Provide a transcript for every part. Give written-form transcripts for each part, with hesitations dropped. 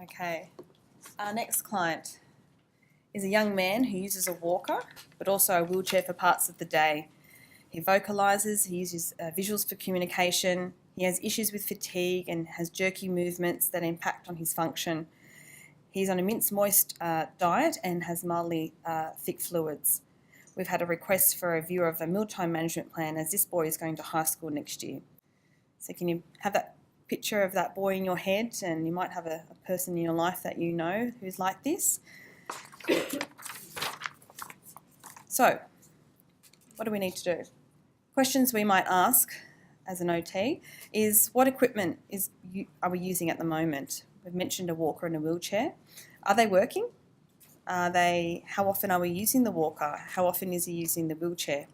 Okay, our next client is a young man who uses a walker but also a wheelchair for parts of the day. He vocalises, he uses visuals for communication, he has issues with fatigue and has jerky movements that impact on his function. He's on a mince moist diet and has mildly thick fluids. We've had a request for a view of a mealtime management plan as this boy is going to high school next year. So can you have that picture of that boy in your head, and you might have a person in your life that you know who's like this. So what do we need to do? Questions we might ask as an OT is, what equipment are we using at the moment? We've mentioned a walker and a wheelchair. Are they working? How often are we using the walker? How often is he using the wheelchair?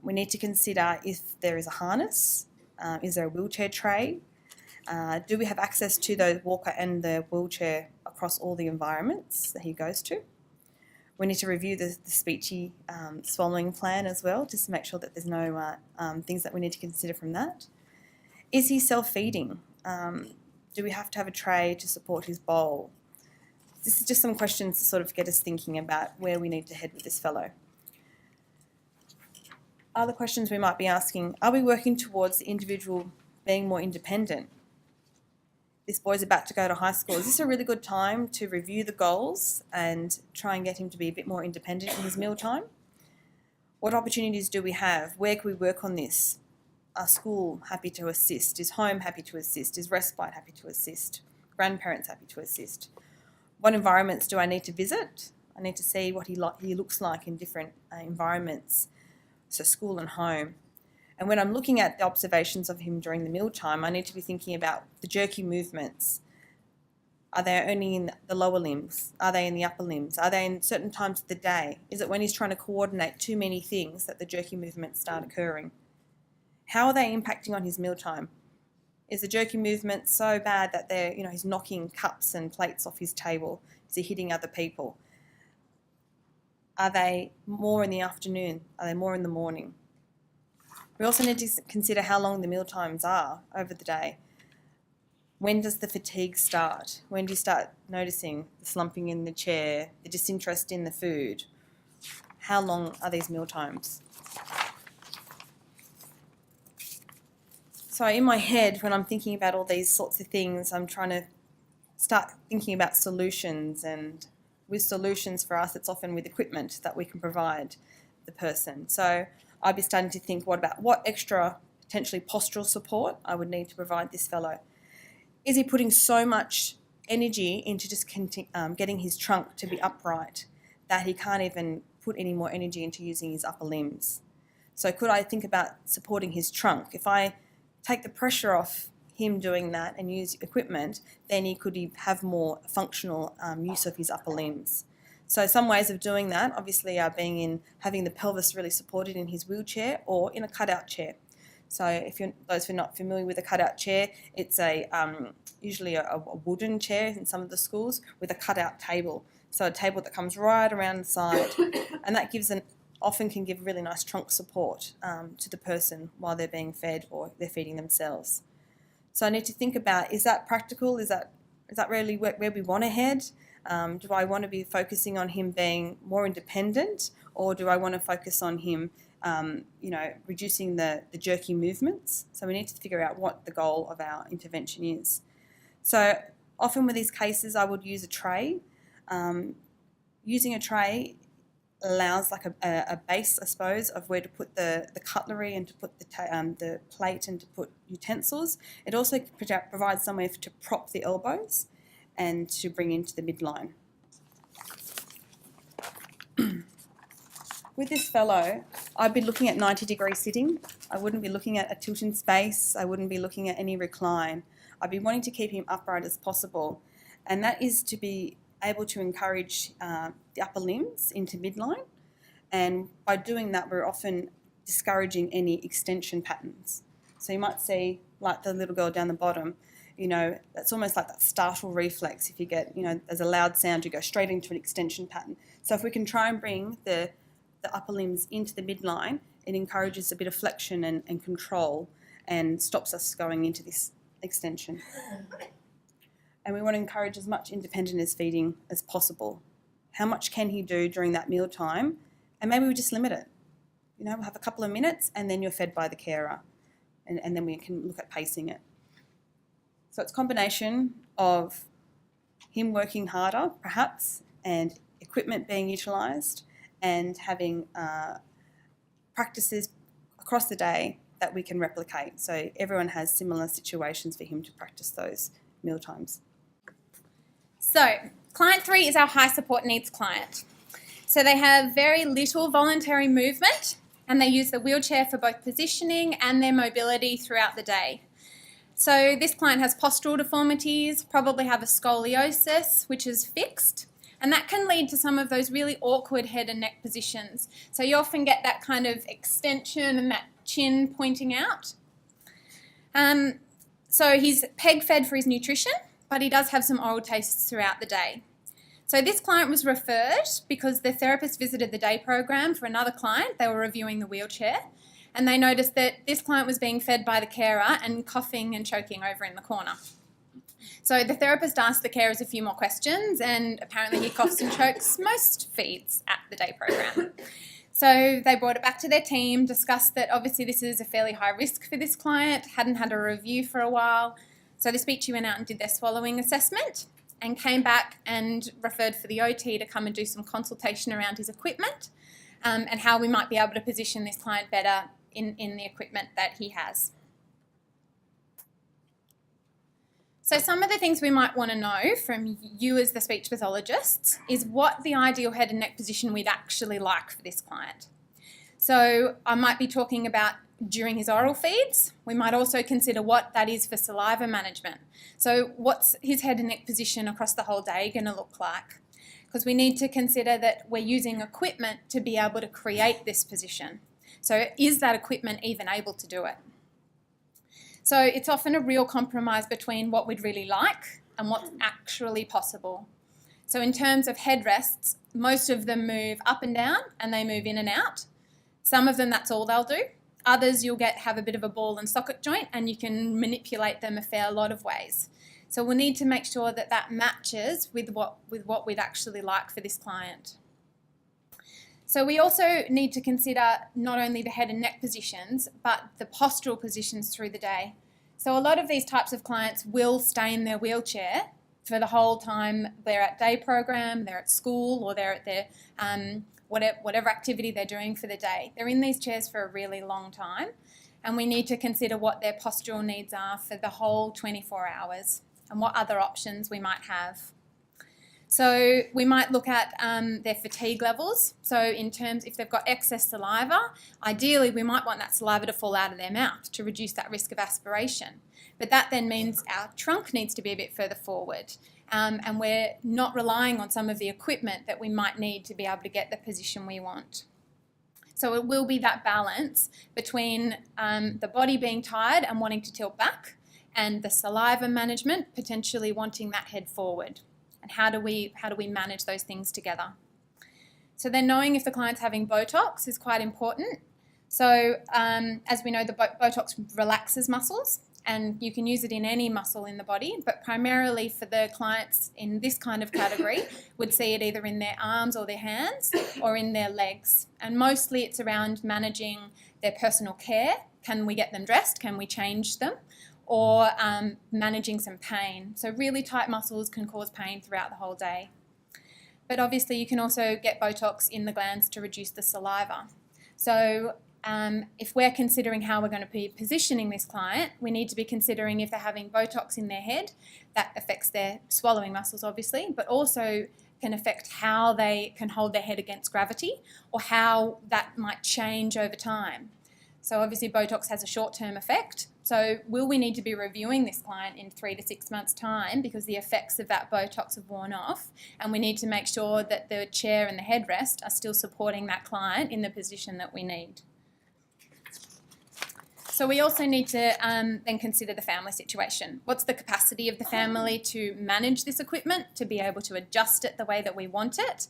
We need to consider if there is a harness. Is there a wheelchair tray? Do we have access to the walker and the wheelchair across all the environments that he goes to? We need to review the speechy swallowing plan as well, just to make sure that there's no things that we need to consider from that. Is he self-feeding? Do we have to have a tray to support his bowl? This is just some questions to sort of get us thinking about where we need to head with this fellow. Other questions we might be asking, are we working towards the individual being more independent? This boy's about to go to high school. Is this a really good time to review the goals and try and get him to be a bit more independent in his mealtime? What opportunities do we have? Where can we work on this? Are school happy to assist? Is home happy to assist? Is respite happy to assist? Grandparents happy to assist? What environments do I need to visit? I need to see what he looks like in different environments, so school and home. And when I'm looking at the observations of him during the mealtime, I need to be thinking about the jerky movements. Are they only in the lower limbs? Are they in the upper limbs? Are they in certain times of the day? Is it when he's trying to coordinate too many things that the jerky movements start occurring? How are they impacting on his mealtime? Is the jerky movement so bad that he's knocking cups and plates off his table? Is he hitting other people? Are they more in the afternoon? Are they more in the morning? We also need to consider how long the meal times are over the day. When does the fatigue start? When do you start noticing the slumping in the chair, the disinterest in the food? How long are these meal times? So in my head, when I'm thinking about all these sorts of things, I'm trying to start thinking about solutions, and with solutions for us, it's often with equipment that we can provide the person. So I'd be starting to think, what extra potentially postural support I would need to provide this fellow? Is he putting so much energy into just getting his trunk to be upright that he can't even put any more energy into using his upper limbs? So could I think about supporting his trunk? If I take the pressure off him doing that and use equipment, then he could have more functional use of his upper limbs. So some ways of doing that obviously are having the pelvis really supported in his wheelchair or in a cutout chair. So those who are not familiar with a cutout chair, it's usually a wooden chair in some of the schools with a cutout table. So a table that comes right around the side, and that often can give really nice trunk support to the person while they're being fed or they're feeding themselves. So I need to think about, is that practical? Is that really where we want to head? Do I want to be focusing on him being more independent, or do I want to focus on him reducing the jerky movements? So we need to figure out what the goal of our intervention is. So often with these cases, I would use a tray. Using a tray allows like a base, I suppose, of where to put the cutlery and to put the plate and to put utensils. It also provides somewhere to prop the elbows and to bring into the midline. With this fellow, I'd be looking at 90-degree sitting. I wouldn't be looking at a tilt in space. I wouldn't be looking at any recline. I'd be wanting to keep him upright as possible. And that is to be able to encourage the upper limbs into midline. And by doing that, we're often discouraging any extension patterns. So you might see, like the little girl down the bottom, that's almost like that startle reflex. If you get, there's a loud sound, you go straight into an extension pattern. So if we can try and bring the upper limbs into the midline, it encourages a bit of flexion and control and stops us going into this extension. And we want to encourage as much independent feeding as possible. How much can he do during that meal time? And maybe we just limit it. You know, we'll have a couple of minutes and then you're fed by the carer. And then we can look at pacing it. So it's a combination of him working harder, perhaps, and equipment being utilised, and having practices across the day that we can replicate. So everyone has similar situations for him to practice those meal times. So client 3 is our high support needs client. So they have very little voluntary movement and they use the wheelchair for both positioning and their mobility throughout the day. So this client has postural deformities, probably have a scoliosis, which is fixed, and that can lead to some of those really awkward head and neck positions. So you often get that kind of extension and that chin pointing out. So he's peg fed for his nutrition, but he does have some oral tastes throughout the day. So this client was referred because the therapist visited the day program for another client. They were reviewing the wheelchair and they noticed that this client was being fed by the carer and coughing and choking over in the corner. So the therapist asked the carers a few more questions and apparently he coughs and chokes most feeds at the day program. So they brought it back to their team, discussed that obviously this is a fairly high risk for this client, hadn't had a review for a while. So the speechy went out and did their swallowing assessment and came back and referred for the OT to come and do some consultation around his equipment and how we might be able to position this client better in the equipment that he has. So some of the things we might want to know from you as the speech pathologists is what the ideal head and neck position we'd actually like for this client. So I might be talking about during his oral feeds. We might also consider what that is for saliva management. So what's his head and neck position across the whole day going to look like? Because we need to consider that we're using equipment to be able to create this position. So is that equipment even able to do it? So it's often a real compromise between what we'd really like and what's actually possible. So in terms of headrests, most of them move up and down and they move in and out. Some of them, that's all they'll do. Others, you'll have a bit of a ball and socket joint and you can manipulate them a fair lot of ways. So we'll need to make sure that that matches with what we'd actually like for this client. So we also need to consider not only the head and neck positions, but the postural positions through the day. So a lot of these types of clients will stay in their wheelchair for the whole time they're at day program, they're at school, or they're at their whatever activity they're doing for the day. They're in these chairs for a really long time, and we need to consider what their postural needs are for the whole 24 hours and what other options we might have. So we might look at their fatigue levels. So in terms, if they've got excess saliva, ideally we might want that saliva to fall out of their mouth to reduce that risk of aspiration. But that then means our trunk needs to be a bit further forward. And we're not relying on some of the equipment that we might need to be able to get the position we want. So it will be that balance between the body being tired and wanting to tilt back and the saliva management potentially wanting that head forward. And how do we manage those things together? So then knowing if the client's having Botox is quite important. So as we know, the Botox relaxes muscles and you can use it in any muscle in the body, but primarily for the clients in this kind of category would see it either in their arms or their hands or in their legs. And mostly it's around managing their personal care. Can we get them dressed? Can we change them? Or managing some pain. So really tight muscles can cause pain throughout the whole day. But obviously you can also get Botox in the glands to reduce the saliva. So if we're considering how we're going to be positioning this client, we need to be considering if they're having Botox in their head, that affects their swallowing muscles obviously, but also can affect how they can hold their head against gravity or how that might change over time. So obviously Botox has a short-term effect. So will we need to be reviewing this client in 3 to 6 months' time because the effects of that Botox have worn off, and we need to make sure that the chair and the headrest are still supporting that client in the position that we need. So we also need to then consider the family situation. What's the capacity of the family to manage this equipment, to be able to adjust it the way that we want it?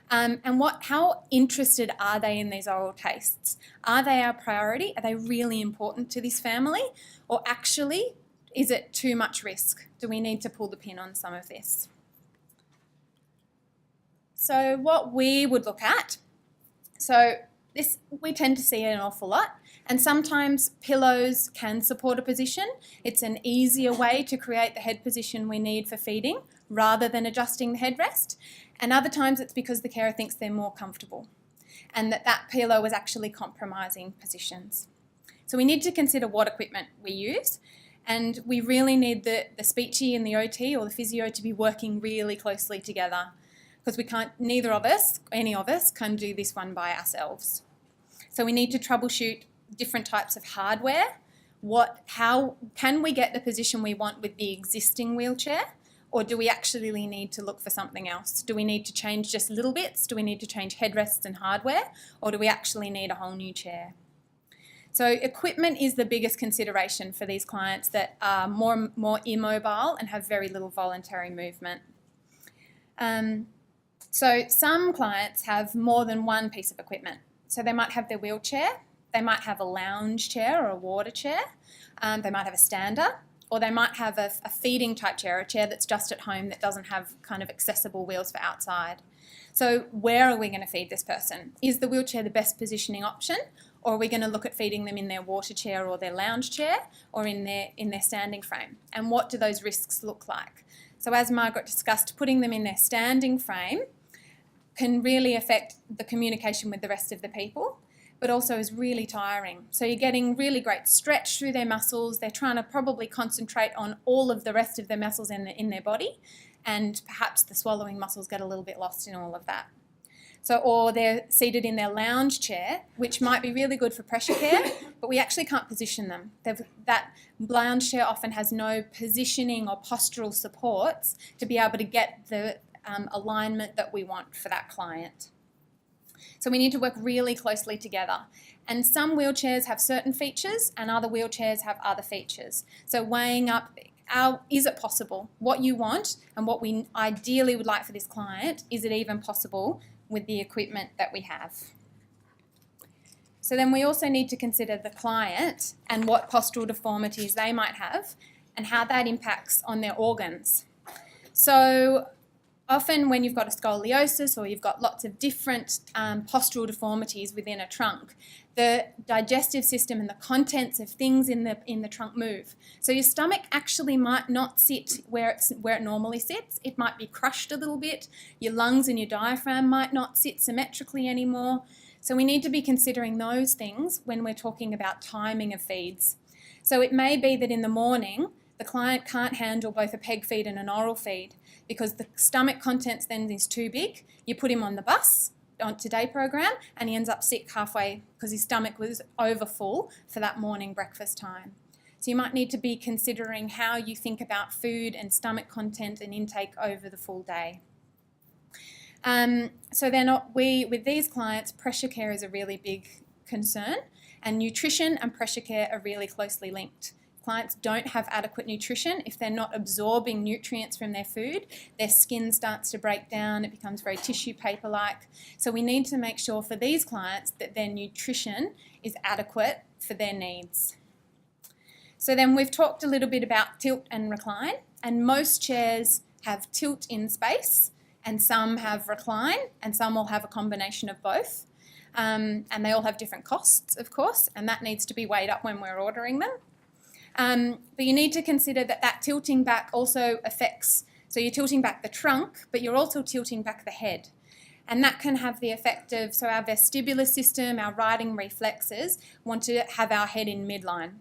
And how interested are they in these oral tastes? Are they our priority? Are they really important to this family? Or actually, is it too much risk? Do we need to pull the pin on some of this? So what we would look at, so this we tend to see it an awful lot, and sometimes pillows can support a position. It's an easier way to create the head position we need for feeding rather than adjusting the headrest. And other times it's because the carer thinks they're more comfortable and that pillow is actually compromising positions. So we need to consider what equipment we use, and we really need the speechy and the OT or the physio to be working really closely together, because neither of us, any of us, can do this one by ourselves. So we need to troubleshoot different types of hardware. How can we get the position we want with the existing wheelchair? Or do we actually need to look for something else? Do we need to change just little bits? Do we need to change headrests and hardware? Or do we actually need a whole new chair? So equipment is the biggest consideration for these clients that are more immobile and have very little voluntary movement. So some clients have more than one piece of equipment. So they might have their wheelchair, they might have a lounge chair or a water chair, they might have a stander, or they might have a feeding type chair, a chair that's just at home that doesn't have kind of accessible wheels for outside. So where are we going to feed this person? Is the wheelchair the best positioning option, or are we going to look at feeding them in their water chair or their lounge chair or in their standing frame? And what do those risks look like? So as Margaret discussed, putting them in their standing frame can really affect the communication with the rest of the people, but also is really tiring. So you're getting really great stretch through their muscles. They're trying to probably concentrate on all of the rest of the muscles in their body, and perhaps the swallowing muscles get a little bit lost in all of that. So, or they're seated in their lounge chair, which might be really good for pressure care, but we actually can't position them. That lounge chair often has no positioning or postural supports to be able to get the alignment that we want for that client. So we need to work really closely together. And some wheelchairs have certain features and other wheelchairs have other features. So weighing up, is it possible? What you want and what we ideally would like for this client, is it even possible with the equipment that we have? So then we also need to consider the client and what postural deformities they might have and how that impacts on their organs. So often when you've got a scoliosis or you've got lots of different postural deformities within a trunk, the digestive system and the contents of things in the trunk move. So your stomach actually might not sit where it normally sits. It might be crushed a little bit. Your lungs and your diaphragm might not sit symmetrically anymore. So we need to be considering those things when we're talking about timing of feeds. So it may be that in the morning the client can't handle both a peg feed and an oral feed because the stomach contents then is too big. You put him on the bus onto day program and he ends up sick halfway because his stomach was over full for that morning breakfast time. So you might need to be considering how you think about food and stomach content and intake over the full day. So with these clients, pressure care is a really big concern, and nutrition and pressure care are really closely linked. Clients don't have adequate nutrition. If they're not absorbing nutrients from their food, their skin starts to break down, it becomes very tissue paper-like. So we need to make sure for these clients that their nutrition is adequate for their needs. So then we've talked a little bit about tilt and recline, and most chairs have tilt in space, and some have recline, and some will have a combination of both. And they all have different costs, of course, and that needs to be weighed up when we're ordering them. But you need to consider that tilting back also affects, so you're tilting back the trunk, but you're also tilting back the head. And that can have the effect of, so our vestibular system, our riding reflexes want to have our head in midline.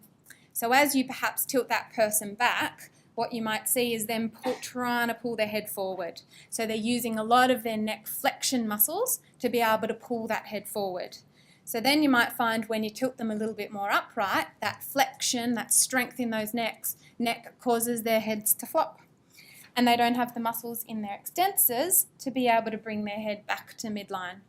So as you perhaps tilt that person back, what you might see is them trying to pull their head forward. So they're using a lot of their neck flexion muscles to be able to pull that head forward. So then you might find when you tilt them a little bit more upright, that flexion, that strength in those neck causes their heads to flop. And they don't have the muscles in their extensors to be able to bring their head back to midline.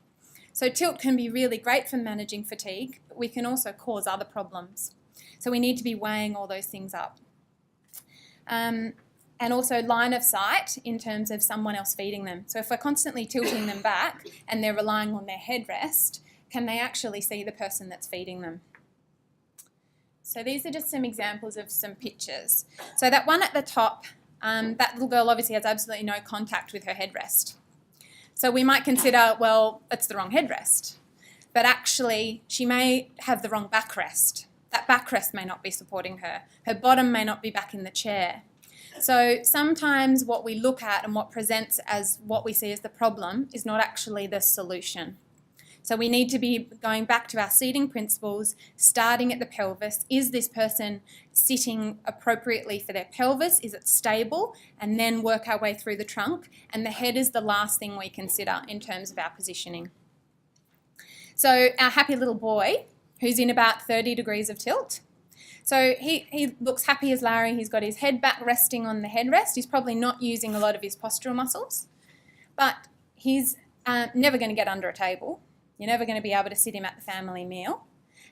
So tilt can be really great for managing fatigue, but we can also cause other problems. So we need to be weighing all those things up. And also line of sight in terms of someone else feeding them. So if we're constantly tilting them back and they're relying on their headrest, can they actually see the person that's feeding them? So these are just some examples of some pictures. So that one at the top, that little girl obviously has absolutely no contact with her headrest. So we might consider, well, that's the wrong headrest. But actually, she may have the wrong backrest. That backrest may not be supporting her. Her bottom may not be back in the chair. So sometimes what we look at and what presents as what we see as the problem is not actually the solution. So we need to be going back to our seating principles, starting at the pelvis. Is this person sitting appropriately for their pelvis? Is it stable? And then work our way through the trunk. And the head is the last thing we consider in terms of our positioning. So our happy little boy, who's in about 30 degrees of tilt. So he looks happy as Larry. He's got his head back resting on the headrest. He's probably not using a lot of his postural muscles. But he's never going to get under a table. You're never going to be able to sit him at the family meal.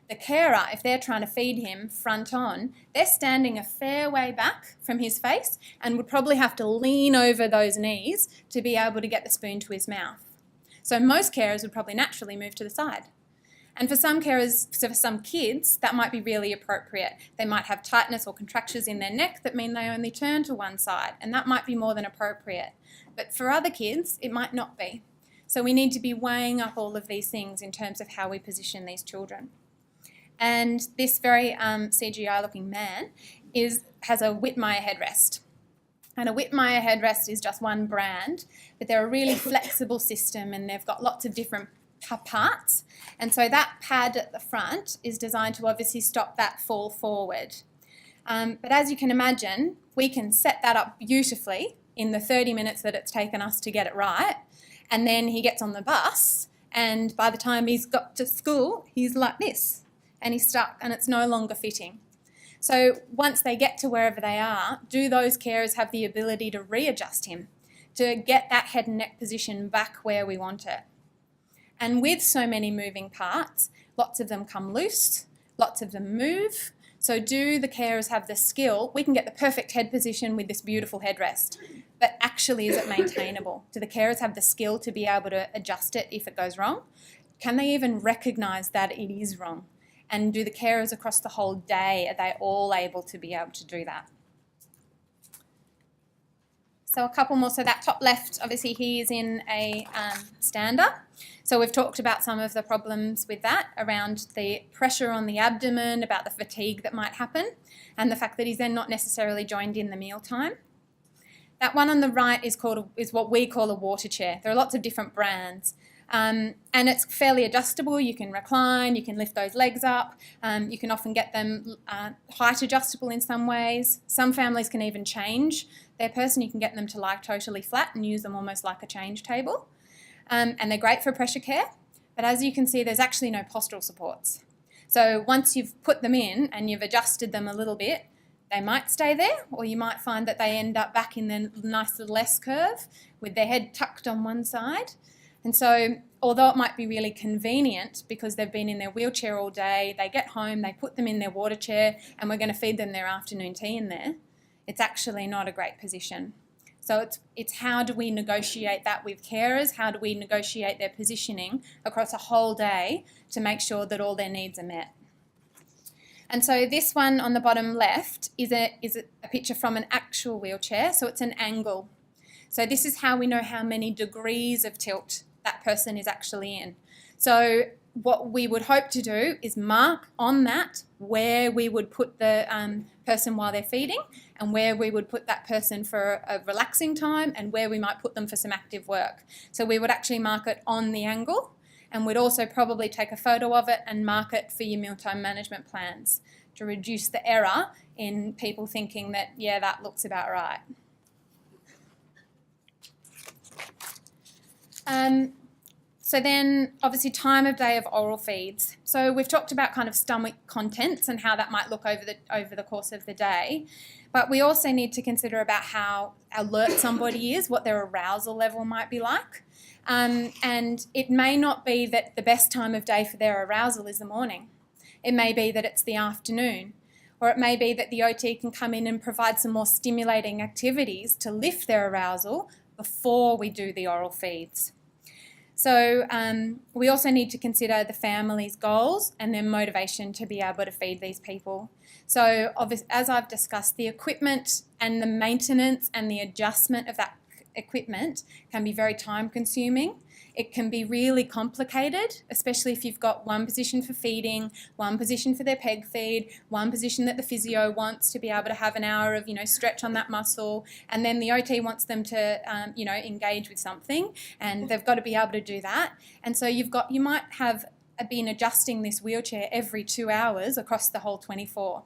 The carer, if they're trying to feed him front on, they're standing a fair way back from his face and would probably have to lean over those knees to be able to get the spoon to his mouth. So most carers would probably naturally move to the side. And for some carers, so for some kids, that might be really appropriate. They might have tightness or contractures in their neck that mean they only turn to one side, and that might be more than appropriate. But for other kids, it might not be. So we need to be weighing up all of these things in terms of how we position these children. And this very CGI-looking man has a Whitmire headrest. And a Whitmire headrest is just one brand, but they're a really flexible system and they've got lots of different parts. And so that pad at the front is designed to obviously stop that fall forward. But as you can imagine, we can set that up beautifully in the 30 minutes that it's taken us to get it right. And then he gets on the bus, and by the time he's got to school, he's like this, and he's stuck, and it's no longer fitting. So once they get to wherever they are, do those carers have the ability to readjust him, to get that head and neck position back where we want it? And with so many moving parts, lots of them come loose, lots of them move. So do the carers have the skill? We can get the perfect head position with this beautiful headrest, but actually is it maintainable? Do the carers have the skill to be able to adjust it if it goes wrong? Can they even recognise that it is wrong? And do the carers across the whole day, are they all able to be able to do that? So a couple more. So that top left, obviously he is in a stander. So we've talked about some of the problems with that around the pressure on the abdomen, about the fatigue that might happen, and the fact that he's then not necessarily joined in the mealtime. That one on the right is what we call a water chair. There are lots of different brands. And it's fairly adjustable. You can recline, you can lift those legs up, you can often get them height adjustable in some ways. Some families can even change their person. You can get them to lie totally flat and use them almost like a change table. And they're great for pressure care, but as you can see, there's actually no postural supports. So once you've put them in and you've adjusted them a little bit, they might stay there, or you might find that they end up back in the nice little S curve with their head tucked on one side. And so although it might be really convenient because they've been in their wheelchair all day, they get home, they put them in their water chair, and we're going to feed them their afternoon tea in there, it's actually not a great position. So it's how do we negotiate that with carers? How do we negotiate their positioning across a whole day to make sure that all their needs are met? And so this one on the bottom left is a picture from an actual wheelchair, so it's an angle. So this is how we know how many degrees of tilt that person is actually in. So what we would hope to do is mark on that where we would put the person while they're feeding, and where we would put that person for a relaxing time, and where we might put them for some active work. So we would actually mark it on the angle, and we'd also probably take a photo of it and mark it for your mealtime management plans to reduce the error in people thinking that, yeah, that looks about right. So then obviously time of day of oral feeds. So we've talked about kind of stomach contents and how that might look over the course of the day, but we also need to consider about how alert somebody is, what their arousal level might be like. And it may not be that the best time of day for their arousal is the morning. It may be that it's the afternoon, or it may be that the OT can come in and provide some more stimulating activities to lift their arousal before we do the oral feeds. So we also need to consider the family's goals and their motivation to be able to feed these people. So as I've discussed, the equipment and the maintenance and the adjustment of that equipment can be very time consuming. It can be really complicated, especially if you've got one position for feeding, one position for their peg feed, one position that the physio wants to be able to have an hour of, stretch on that muscle, and then the OT wants them to, engage with something, and they've got to be able to do that. And so you might have been adjusting this wheelchair every 2 hours across the whole 24.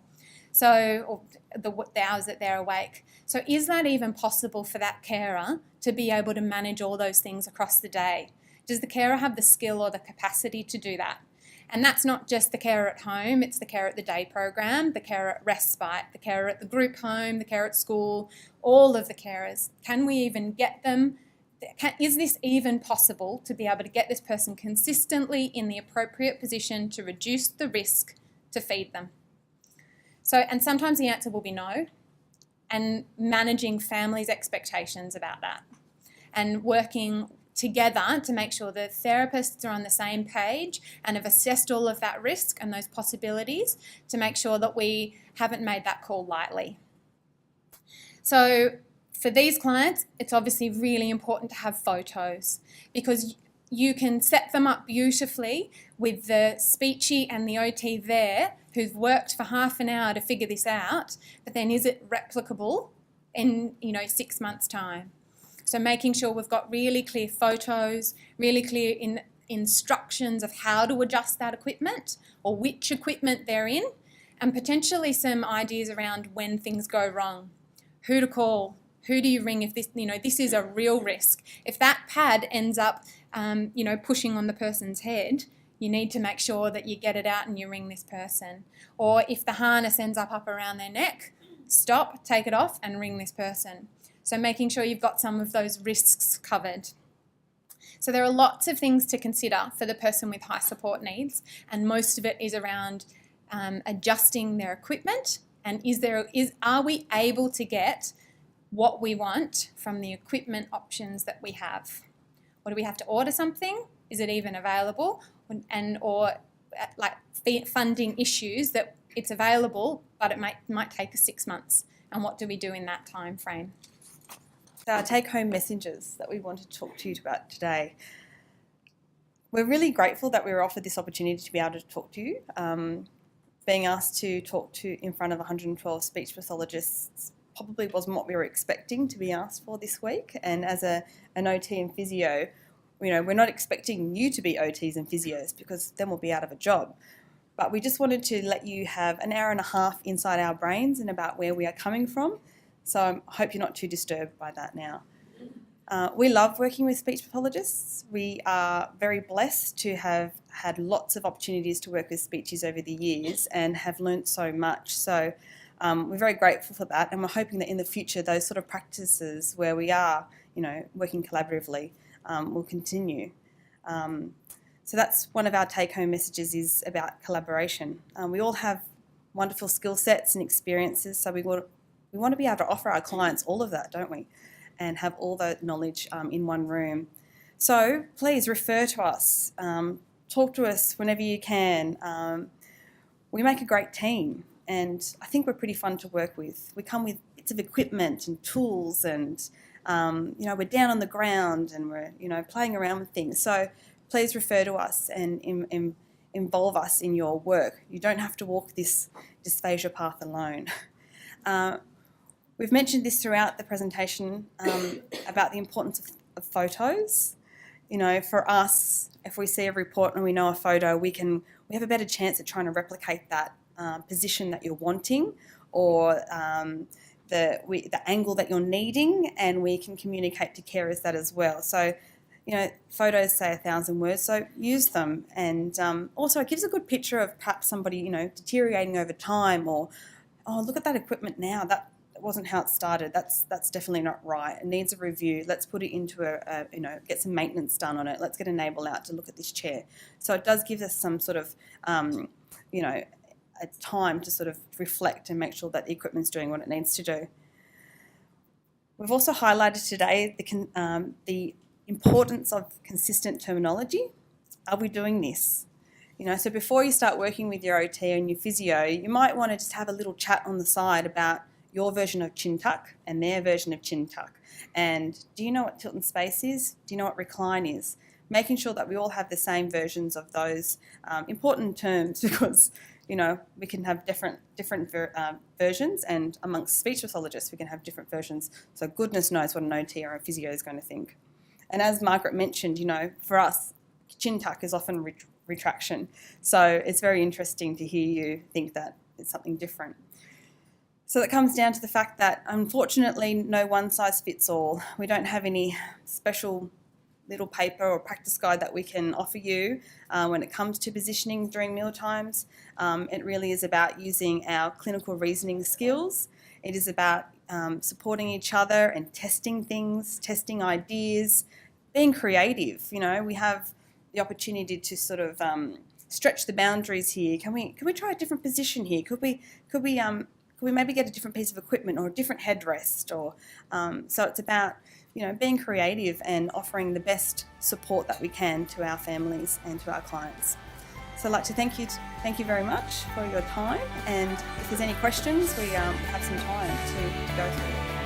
Or the hours that they're awake. So is that even possible for that carer to be able to manage all those things across the day? Does the carer have the skill or the capacity to do that? And that's not just the carer at home, it's the carer at the day program, the carer at respite, the carer at the group home, the carer at school, all of the carers. Can we even get them? Is this even possible to be able to get this person consistently in the appropriate position to reduce the risk to feed them? So, and sometimes the answer will be no, and managing families' expectations about that and working together to make sure the therapists are on the same page and have assessed all of that risk and those possibilities to make sure that we haven't made that call lightly. So for these clients, it's obviously really important to have photos because you can set them up beautifully with the speechy and the OT there who've worked for half an hour to figure this out, but then is it replicable in 6 months' time? So making sure we've got really clear photos, really clear instructions of how to adjust that equipment or which equipment they're in, and potentially some ideas around when things go wrong, who to call, who do you ring if this is a real risk. If that pad ends up pushing on the person's head, you need to make sure that you get it out and you ring this person. Or if the harness ends up around their neck, stop, take it off and ring this person. So making sure you've got some of those risks covered. So there are lots of things to consider for the person with high support needs, and most of it is around adjusting their equipment and are we able to get what we want from the equipment options that we have? Or do we have to order something? Is it even available? Or funding issues that it's available, but it might take us 6 months. And what do we do in that time frame? Our take-home messages that we want to talk to you about today. We're really grateful that we were offered this opportunity to be able to talk to you. Being asked to talk to in front of 112 speech pathologists probably wasn't what we were expecting to be asked for this week. And as an OT and physio, we're not expecting you to be OTs and physios because then we'll be out of a job. But we just wanted to let you have an hour and a half inside our brains and about where we are coming from. So I hope you're not too disturbed by that now. We love working with speech pathologists. We are very blessed to have had lots of opportunities to work with speeches over the years and have learnt so much. So we're very grateful for that, and we're hoping that in the future those sort of practices where we are, working collaboratively will continue. So that's one of our take-home messages is about collaboration. We all have wonderful skill sets and experiences, so we want to be able to offer our clients all of that, don't we? And have all that knowledge in one room. So please refer to us. Talk to us whenever you can. We make a great team, and I think we're pretty fun to work with. We come with bits of equipment and tools, and we're down on the ground and we're playing around with things. So please refer to us and involve us in your work. You don't have to walk this dysphagia path alone. We've mentioned this throughout the presentation about the importance of photos. For us, if we see a report and we know a photo, we have a better chance at trying to replicate that position that you're wanting or the angle that you're needing, and we can communicate to carers that as well. So, photos say 1,000 words, so use them. And also it gives a good picture of perhaps somebody, deteriorating over time, or, oh, look at that equipment now, that wasn't how it started. That's definitely not right. It needs a review. Let's put it into get some maintenance done on it. Let's get a neighbour out to look at this chair. So it does give us some sort of, a time to sort of reflect and make sure that the equipment's doing what it needs to do. We've also highlighted today the importance of consistent terminology. Are we doing this? So before you start working with your OT and your physio, you might want to just have a little chat on the side about your version of chin tuck and their version of chin tuck. And do you know what tilt and space is? Do you know what recline is? Making sure that we all have the same versions of those important terms, because we can have different versions, and amongst speech pathologists we can have different versions. So goodness knows what an OT or a physio is going to think. And as Margaret mentioned, for us, chin tuck is often retraction. So it's very interesting to hear you think that it's something different. So that comes down to the fact that, unfortunately, no one size fits all. We don't have any special little paper or practice guide that we can offer you when it comes to positioning during meal times. It really is about using our clinical reasoning skills. It is about supporting each other and testing things, testing ideas, being creative. We have the opportunity to sort of stretch the boundaries here. Can we try a different position here? Could we maybe get a different piece of equipment or a different headrest? Or so it's about being creative and offering the best support that we can to our families and to our clients. So I'd like to thank you very much for your time. And if there's any questions, we have some time to go through it.